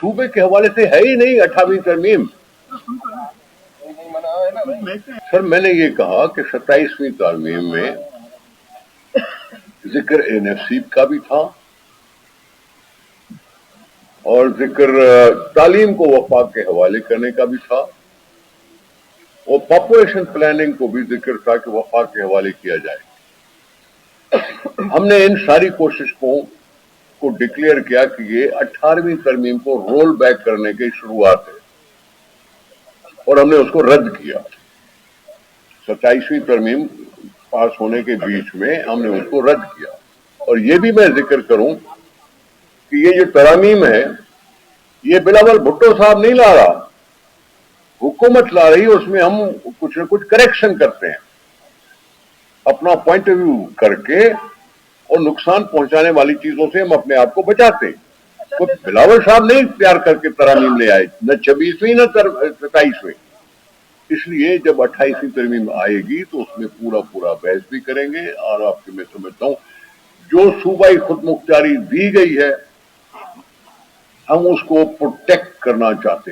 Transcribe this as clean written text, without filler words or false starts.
सूबे के हवाले से है ही नहीं 28वीं तरमीम। सर मैंने ये कहा कि 27वीं तरमीम में जिक्र एनएफसी का भी था और जिक्र तालीम को वफाक के हवाले करने का भी था और पॉपुलेशन प्लानिंग को भी जिक्र था कि वफाक के हवाले किया जाए। हमने इन सारी कोशिशों को डिक्लेयर किया कि ये 18वीं तरमीम को रोल बैक करने की शुरुआत है और हमने उसको रद्द किया। 27वीं तरमीम पास होने के बीच में हमने उसको रद्द किया। और ये भी मैं जिक्र करूं कि ये जो तरामीम है ये बिलावल भुट्टो साहब नहीं ला रहा, हुकूमत ला रही, उसमें हम कुछ न कुछ करेक्शन करते हैं अपना पॉइंट ऑफ व्यू करके और नुकसान पहुंचाने वाली चीजों से हम अपने आप को बचाते हैं। तो बिलावल साहब नहीं तैयार करके तरामीम ले आए, न 26वीं न 27वीं। इसलिए जब 28वीं तरमीम आएगी तो उसमें पूरा बहस भी करेंगे और आपके मैं समझता हूं जो सूबाई खुद मुख्तारी दी गई है हम उसको प्रोटेक्ट करना चाहते हैं।